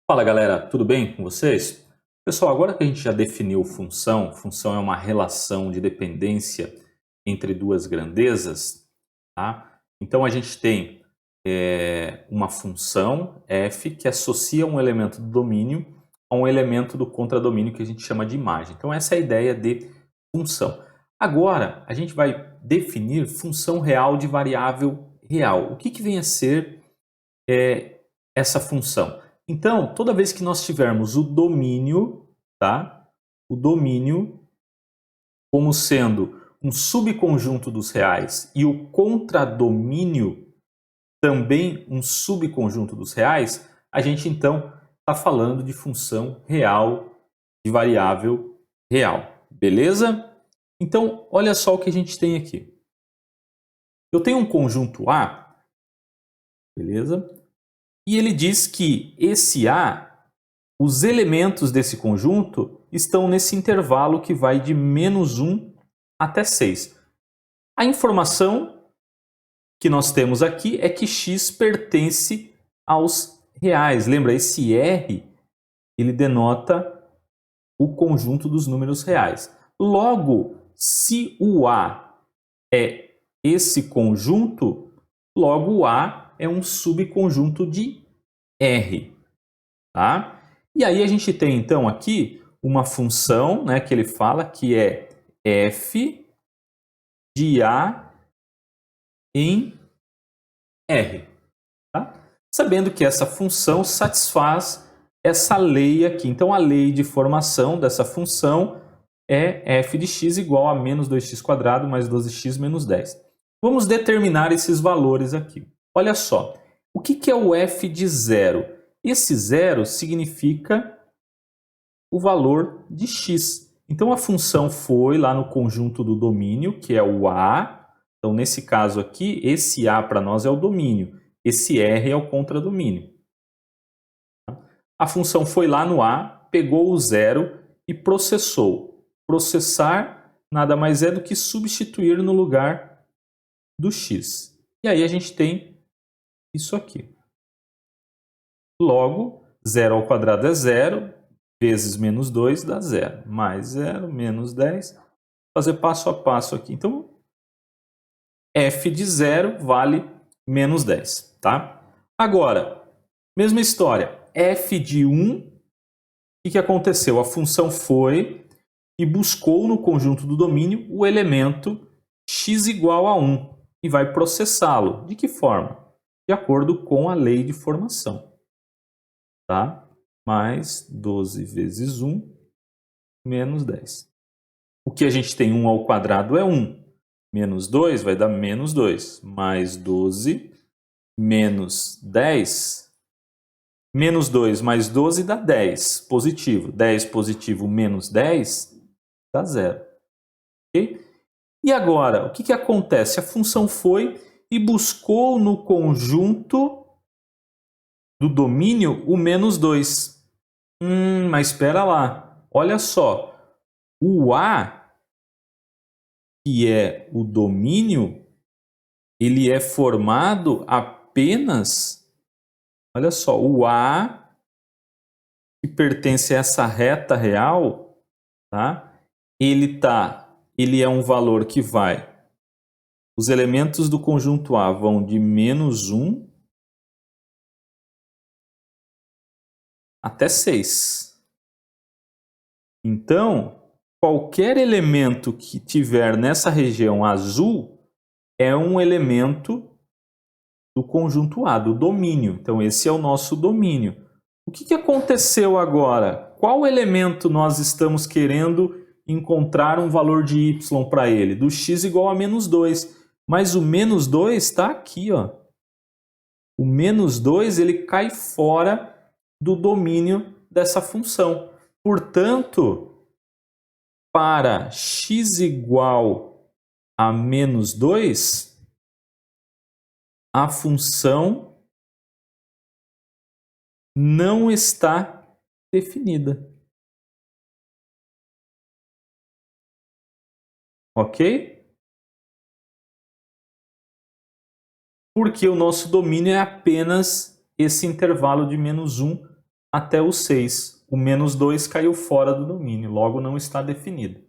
Fala galera, tudo bem com vocês? Pessoal, agora que a gente já definiu função, função é uma relação de dependência entre duas grandezas, tá? Então a gente tem uma função f que associa um elemento do domínio a um elemento do contradomínio que a gente chama de imagem. Então essa é a ideia de função. Agora a gente vai definir função real de variável real. O que vem a ser essa função? Então, toda vez que nós tivermos o domínio, tá? O domínio como sendo um subconjunto dos reais e o contradomínio também um subconjunto dos reais, a gente então está falando de função real de variável real. Beleza? Então, olha só o que a gente tem aqui. Eu tenho um conjunto A, beleza? E ele diz que esse A, os elementos desse conjunto estão nesse intervalo que vai de -1 até 6. A informação que nós temos aqui é que x pertence aos reais. Lembra, esse R ele denota o conjunto dos números reais. Logo, se o A é esse conjunto, logo o A é um subconjunto de R. Tá? E aí a gente tem então aqui uma função, né, que ele fala que é f de A em R. Tá? Sabendo que essa função satisfaz essa lei aqui. Então a lei de formação dessa função é f de x igual a menos 2x² mais 12x menos 10. Vamos determinar esses valores aqui. Olha só, o que é o f de 0? Esse 0 significa o valor de x. Então a função foi lá no conjunto do domínio, que é o A. Então nesse caso aqui, esse A para nós é o domínio, esse R é o contradomínio. A função foi lá no A, pegou o 0 e processou. Processar nada mais é do que substituir no lugar do x. E aí a gente tem isso aqui. Logo, 0 ao quadrado é 0, vezes menos 2 dá 0. Mais 0, menos 10. Vou fazer passo a passo aqui. Então, f de 0 vale menos 10. Tá? Agora, mesma história. F de 1, o que aconteceu? A função foi e buscou no conjunto do domínio o elemento x igual a 1 e vai processá-lo. De que forma? De acordo com a lei de formação. Tá? Mais 12 vezes 1 menos 10. O que a gente tem 1 ao quadrado é 1. Menos 2 vai dar menos 2. Mais 12 menos 10. Menos 2 mais 12 dá 10 positivo. 10 positivo menos 10 dá 0. Okay? E agora, o que acontece? A função foi e buscou no conjunto do domínio o menos 2. Mas espera lá. Olha só. O A, que é o domínio, ele é formado apenas, olha só, o A que pertence a essa reta real, tá? Ele é um valor que vai, os elementos do conjunto A vão de -1 até 6. Então, qualquer elemento que tiver nessa região azul é um elemento do conjunto A, do domínio. Então, esse é o nosso domínio. O que aconteceu agora? Qual elemento nós estamos querendo encontrar um valor de y para ele? Do x igual a menos 2. Mas o menos 2 está aqui. Ó. O menos 2 ele cai fora do domínio dessa função. Portanto, para x igual a menos 2, a função não está definida. Ok? Porque o nosso domínio é apenas esse intervalo de -1 até o 6. O menos 2 caiu fora do domínio, logo não está definido.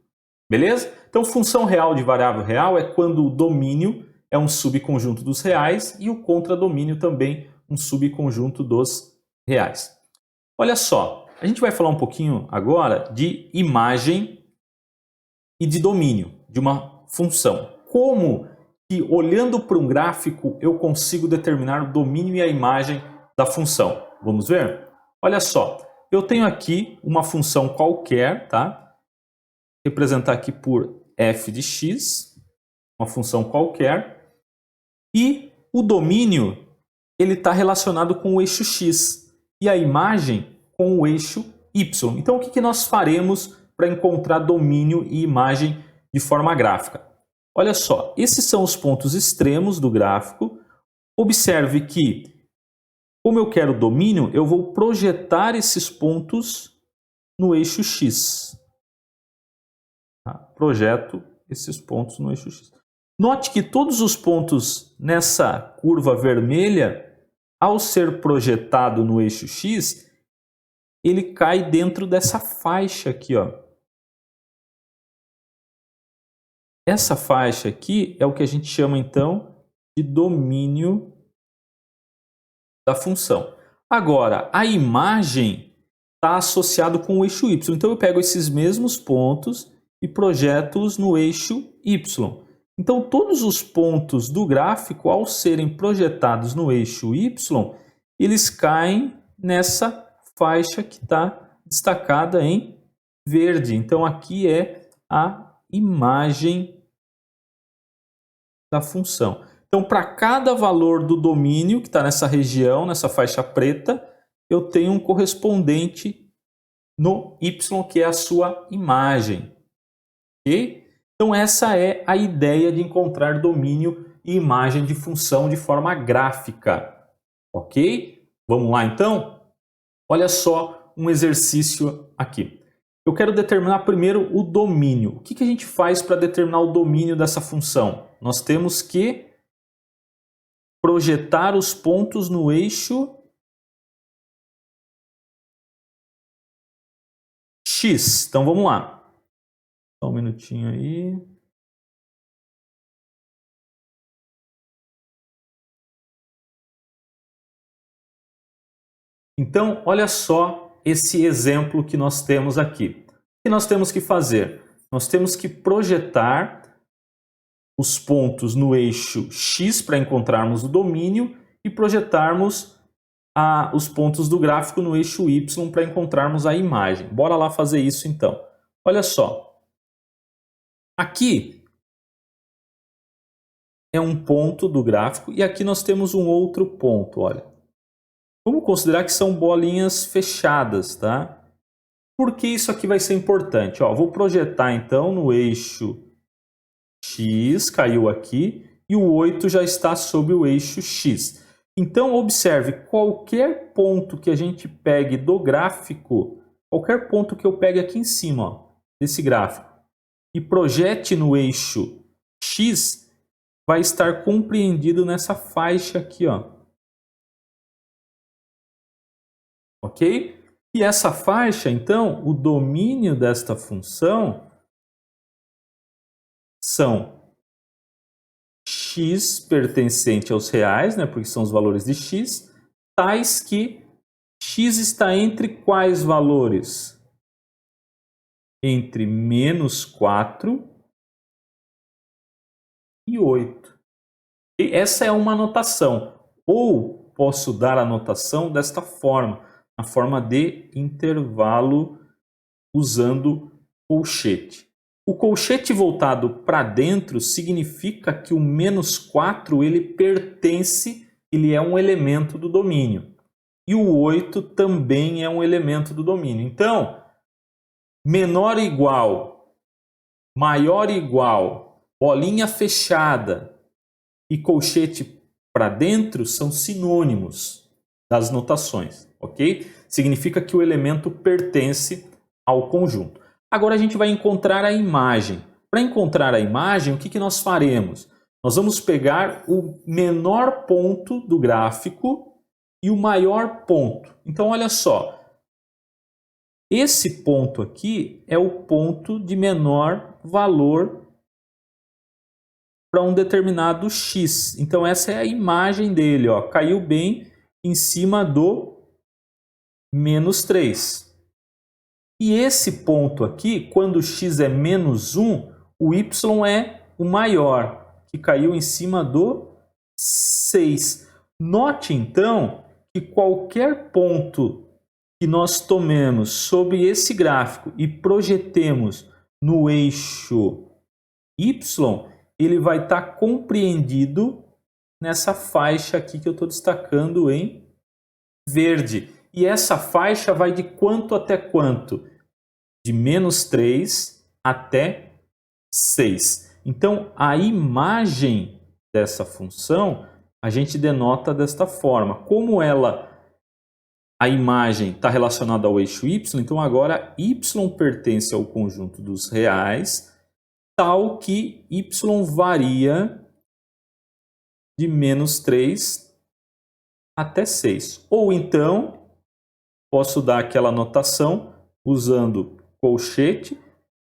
Beleza? Então, função real de variável real é quando o domínio é um subconjunto dos reais e o contradomínio também um subconjunto dos reais. Olha só, a gente vai falar um pouquinho agora de imagem e de domínio de uma função. Como que, olhando para um gráfico, eu consigo determinar o domínio e a imagem da função? Vamos ver? Olha só, eu tenho aqui uma função qualquer, tá? Representar aqui por f de x, uma função qualquer, e o domínio ele está relacionado com o eixo x e a imagem com o eixo y. Então, o que nós faremos para encontrar domínio e imagem de forma gráfica? Olha só, esses são os pontos extremos do gráfico. Observe que, como eu quero domínio, eu vou projetar esses pontos no eixo x. Tá? Projeto esses pontos no eixo x. Note que todos os pontos nessa curva vermelha, ao ser projetado no eixo x, ele cai dentro dessa faixa aqui, ó. Essa faixa aqui é o que a gente chama, então, de domínio da função. Agora, a imagem está associada com o eixo y. Então, eu pego esses mesmos pontos e projeto-os no eixo y. Então, todos os pontos do gráfico, ao serem projetados no eixo y, eles caem nessa faixa que está destacada em verde. Então, aqui é a imagem da função. Então, para cada valor do domínio que está nessa região, nessa faixa preta, eu tenho um correspondente no y, que é a sua imagem. Ok? Então, essa é a ideia de encontrar domínio e imagem de função de forma gráfica. Ok? Vamos lá, então? Olha só um exercício aqui. Eu quero determinar primeiro o domínio. O que a gente faz para determinar o domínio dessa função? Nós temos que projetar os pontos no eixo x. Então, vamos lá. Só um minutinho aí. Então, olha só esse exemplo que nós temos aqui. O que nós temos que fazer? Nós temos que projetar os pontos no eixo x para encontrarmos o domínio e projetarmos os pontos do gráfico no eixo y para encontrarmos a imagem. Bora lá fazer isso então. Olha só. Aqui é um ponto do gráfico e aqui nós temos um outro ponto, olha. Vamos considerar que são bolinhas fechadas, tá? Por que isso aqui vai ser importante? Ó, vou projetar então no eixo x, caiu aqui, e o 8 já está sobre o eixo x. Então, observe, qualquer ponto que a gente pegue do gráfico, qualquer ponto que eu pegue aqui em cima, ó, desse gráfico, e projete no eixo x, vai estar compreendido nessa faixa aqui, ó. Ok? E essa faixa, então, o domínio desta função são x pertencente aos reais, né, porque são os valores de x, tais que x está entre quais valores? Entre menos 4 e 8. E essa é uma notação. Ou posso dar a notação desta forma, na forma de intervalo usando colchete. O colchete voltado para dentro significa que o menos 4 ele pertence, ele é um elemento do domínio. E o 8 também é um elemento do domínio. Então, menor igual, maior igual, bolinha fechada e colchete para dentro são sinônimos das notações, ok? Significa que o elemento pertence ao conjunto. Agora a gente vai encontrar a imagem. Para encontrar a imagem, o que nós faremos? Nós vamos pegar o menor ponto do gráfico e o maior ponto. Então, olha só, esse ponto aqui é o ponto de menor valor para um determinado x. Então essa é a imagem dele, ó, caiu bem em cima do menos 3. E esse ponto aqui, quando x é menos 1, o y é o maior, que caiu em cima do 6. Note então que qualquer ponto que nós tomemos sobre esse gráfico e projetemos no eixo y, ele vai estar compreendido nessa faixa aqui que eu estou destacando em verde. E essa faixa vai de quanto até quanto? De menos 3 até 6. Então, a imagem dessa função a gente denota desta forma. Como a imagem está relacionada ao eixo y, então agora y pertence ao conjunto dos reais, tal que y varia de menos 3 até 6. Ou então, posso dar aquela notação usando colchete.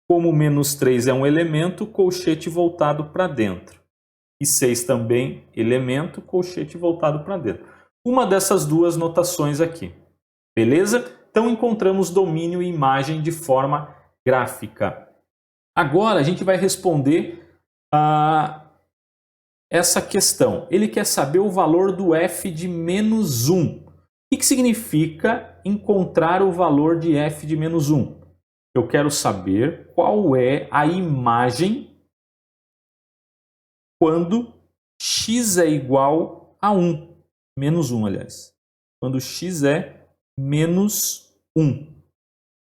Como menos 3 é um elemento, colchete voltado para dentro. E 6 também elemento, colchete voltado para dentro. Uma dessas duas notações aqui. Beleza? Então encontramos domínio e imagem de forma gráfica. Agora a gente vai responder essa questão. Ele quer saber o valor do f de menos 1. O que significa encontrar o valor de f de menos 1? Eu quero saber qual é a imagem quando x é igual a 1. Menos 1, aliás. Quando x é menos 1.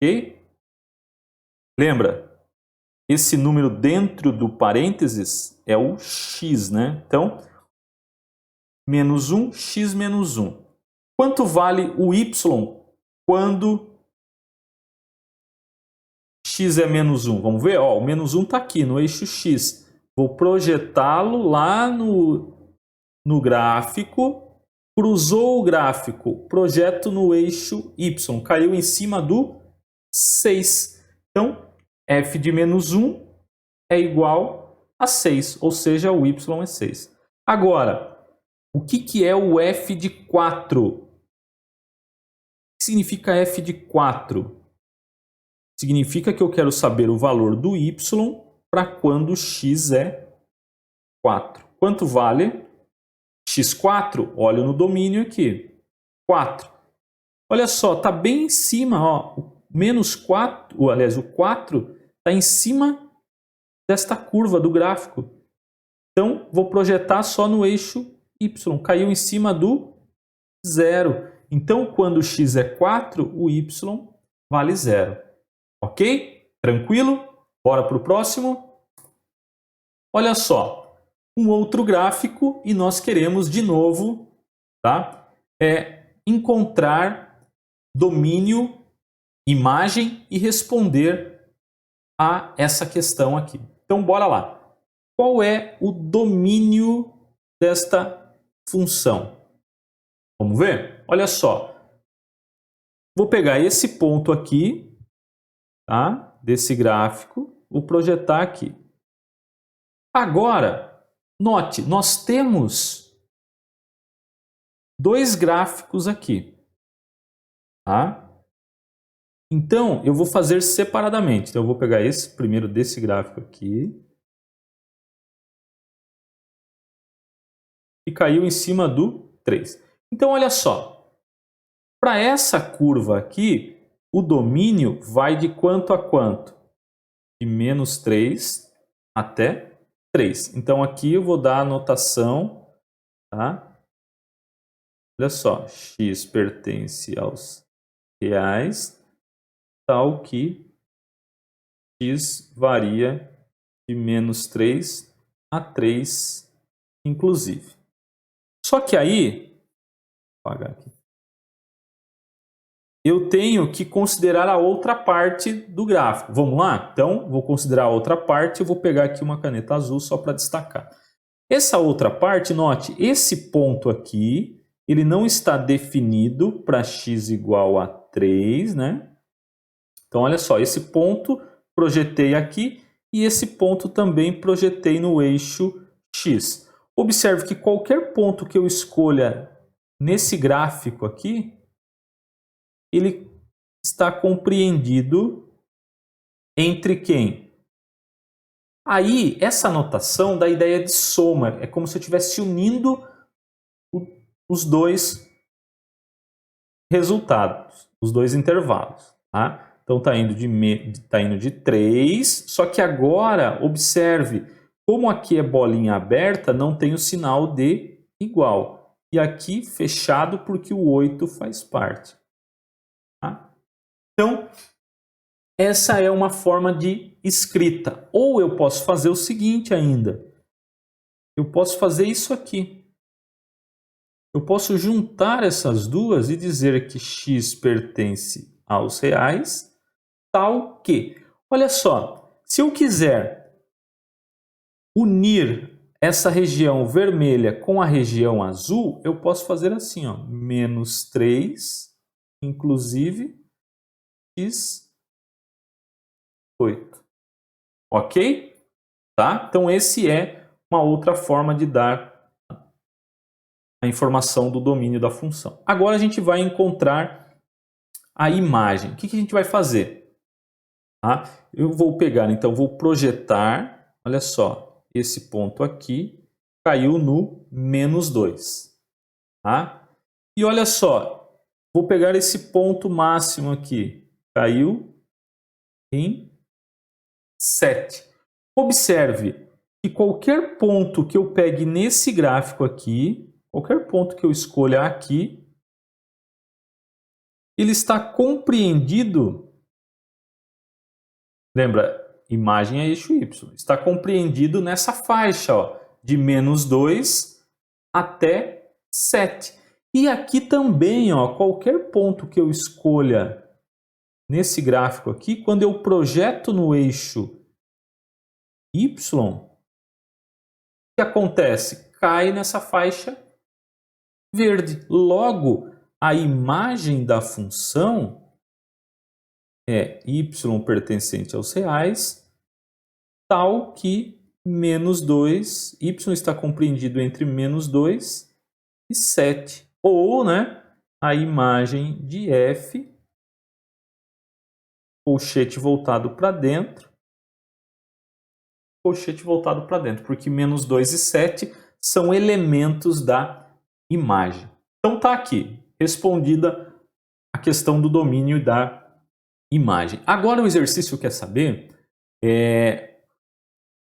Ok? Lembra? Esse número dentro do parênteses é o x, né? Então, menos 1, x menos 1. Quanto vale o y quando x é menos 1? Vamos ver? Ó, o menos 1 está aqui no eixo x. Vou projetá-lo lá no gráfico. Cruzou o gráfico, projeto no eixo y. Caiu em cima do 6. Então, f de menos 1 é igual a 6, ou seja, o y é 6. Agora, o que é o f de 4? O que significa f de 4? Significa que eu quero saber o valor do y para quando x é 4. Quanto vale x4? Olha no domínio aqui. 4. Olha só, está bem em cima. Ó, o menos 4, aliás, o 4 está em cima desta curva do gráfico. Então, vou projetar só no eixo y. Caiu em cima do 0. Então, quando x é 4, o y vale 0. Ok? Tranquilo? Bora para o próximo? Olha só, um outro gráfico e nós queremos de novo, tá? Encontrar domínio, imagem e responder a essa questão aqui. Então, bora lá. Qual é o domínio desta função? Vamos ver? Olha só. Vou pegar esse ponto aqui, tá? Desse gráfico, vou projetar aqui. Agora, note, nós temos dois gráficos aqui, tá? Então, eu vou fazer separadamente. Então, eu vou pegar esse primeiro desse gráfico aqui. E caiu em cima do 3. Então, olha só. Para essa curva aqui, o domínio vai de quanto a quanto? De menos 3 até 3. Então, aqui eu vou dar a notação, tá? Olha só, x pertence aos reais, tal que x varia de menos 3 a 3, inclusive. Só que aí, vou apagar aqui, eu tenho que considerar a outra parte do gráfico. Vamos lá? Então, vou considerar a outra parte. Eu vou pegar aqui uma caneta azul só para destacar. Essa outra parte, note, esse ponto aqui, ele não está definido para x igual a 3, né? Então, olha só, esse ponto projetei aqui e esse ponto também projetei no eixo X. Observe que qualquer ponto que eu escolha nesse gráfico aqui, ele está compreendido entre quem? Aí, essa notação dá a ideia de soma. É como se eu estivesse unindo os dois resultados, os dois intervalos. Tá? Então, está indo de 3, só que agora, observe, como aqui é bolinha aberta, não tem o sinal de igual. E aqui fechado porque o 8 faz parte. Tá? Então, essa é uma forma de escrita. Ou eu posso fazer o seguinte ainda. Eu posso fazer isso aqui. Eu posso juntar essas duas e dizer que x pertence aos reais, tal que... Olha só, se eu quiser unir essa região vermelha com a região azul, eu posso fazer assim, ó, menos 3, inclusive, x 8. Ok? Tá? Então, esse é uma outra forma de dar a informação do domínio da função. Agora a gente vai encontrar a imagem. O que a gente vai fazer? Tá? Eu vou pegar, então, vou projetar, olha só, esse ponto aqui caiu no menos 2. Tá? E olha só, vou pegar esse ponto máximo aqui, caiu em 7. Observe que qualquer ponto que eu pegue nesse gráfico aqui, qualquer ponto que eu escolha aqui, ele está compreendido, lembra, imagem é eixo Y, está compreendido nessa faixa, ó, de menos 2 até 7. E aqui também, ó, qualquer ponto que eu escolha nesse gráfico aqui, quando eu projeto no eixo Y, o que acontece? Cai nessa faixa verde. Logo, a imagem da função é y pertencente aos reais, tal que menos 2, y está compreendido entre menos 2 e 7. Ou, né, a imagem de f, colchete voltado para dentro, colchete voltado para dentro, porque menos 2 e 7 são elementos da imagem. Então tá aqui, respondida a questão do domínio da imagem. Agora o exercício quer saber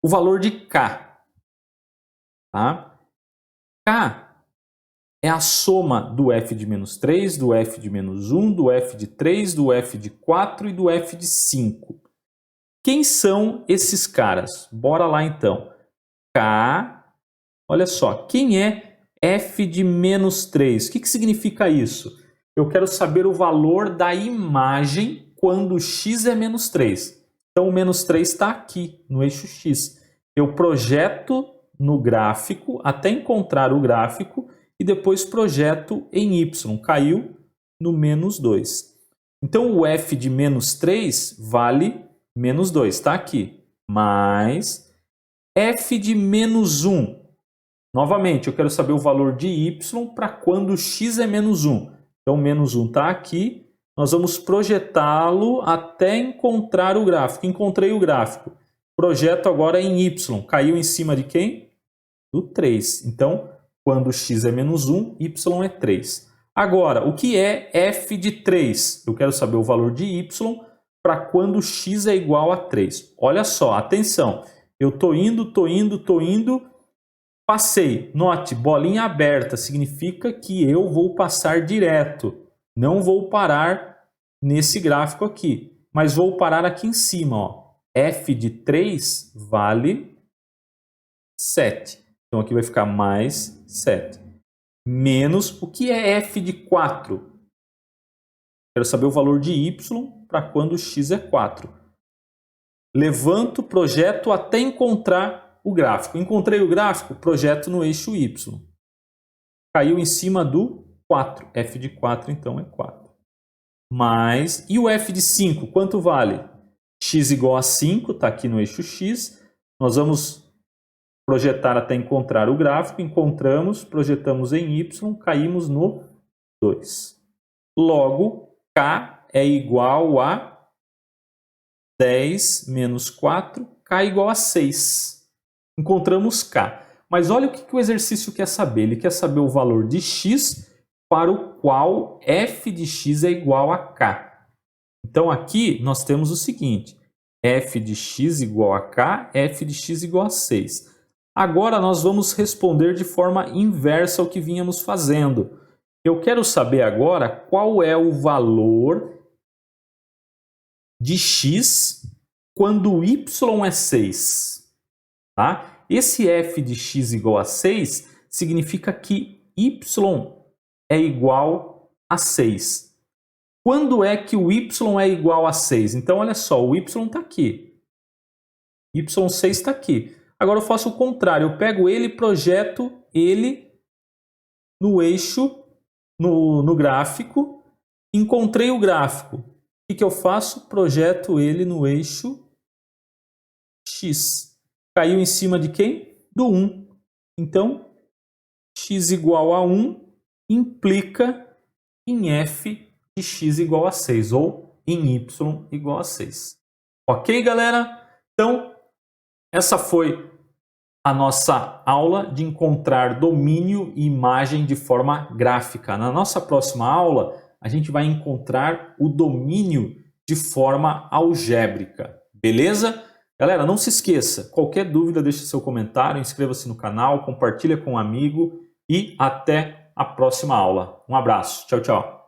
o valor de K. Tá? K é a soma do f de menos 3, do f de menos 1, do f de 3, do f de 4 e do f de 5. Quem são esses caras? Bora lá então. K, olha só, quem é f de menos 3? O que significa isso? Eu quero saber o valor da imagem quando x é menos 3. Então, o menos 3 está aqui, no eixo x. Eu projeto no gráfico, até encontrar o gráfico, e depois projeto em y. Caiu no menos 2. Então, o f de menos 3 vale menos 2, está aqui. Mais f de menos 1. Novamente, eu quero saber o valor de y para quando x é menos 1. Então, menos 1 está aqui. Nós vamos projetá-lo até encontrar o gráfico. Encontrei o gráfico. Projeto agora em y. Caiu em cima de quem? Do 3. Então, quando x é menos 1, y é 3. Agora, o que é f de 3? Eu quero saber o valor de y para quando x é igual a 3. Olha só, atenção. Eu estou indo, passei. Note, bolinha aberta significa que eu vou passar direto. Não vou parar nesse gráfico aqui, mas vou parar aqui em cima. Ó. F de 3 vale 7. Então aqui vai ficar mais 7. Menos, o que é f de 4? Quero saber o valor de y para quando x é 4. Levanto, projeto até encontrar o gráfico. Encontrei o gráfico, projeto no eixo y. Caiu em cima do 4. F de 4, então, é 4. mais... E o f de 5, quanto vale? X igual a 5, está aqui no eixo X. Nós vamos projetar até encontrar o gráfico. Encontramos, projetamos em Y, caímos no 2. Logo, K é igual a 10 menos 4, K igual a 6. Encontramos K. Mas olha o que o exercício quer saber. Ele quer saber o valor de X para o qual f de x é igual a k. Então aqui nós temos o seguinte, f de x igual a k, f de x igual a 6. Agora nós vamos responder de forma inversa ao que vínhamos fazendo. Eu quero saber agora qual é o valor de x quando y é 6. Tá? Esse f de x igual a 6 significa que y é igual a 6. Quando é que o y é igual a 6? Então, olha só, o y está aqui. y6 está aqui. Agora eu faço o contrário. Eu pego ele e projeto ele no eixo, no gráfico. Encontrei o gráfico. O que eu faço? Projeto ele no eixo x. Caiu em cima de quem? Do 1. Então, x igual a 1 implica em f de x igual a 6, ou em y igual a 6. Ok, galera? Então, essa foi a nossa aula de encontrar domínio e imagem de forma gráfica. Na nossa próxima aula, a gente vai encontrar o domínio de forma algébrica. Beleza? Galera, não se esqueça, qualquer dúvida, deixe seu comentário, inscreva-se no canal, compartilha com um amigo e até a próxima aula. Um abraço. Tchau, tchau.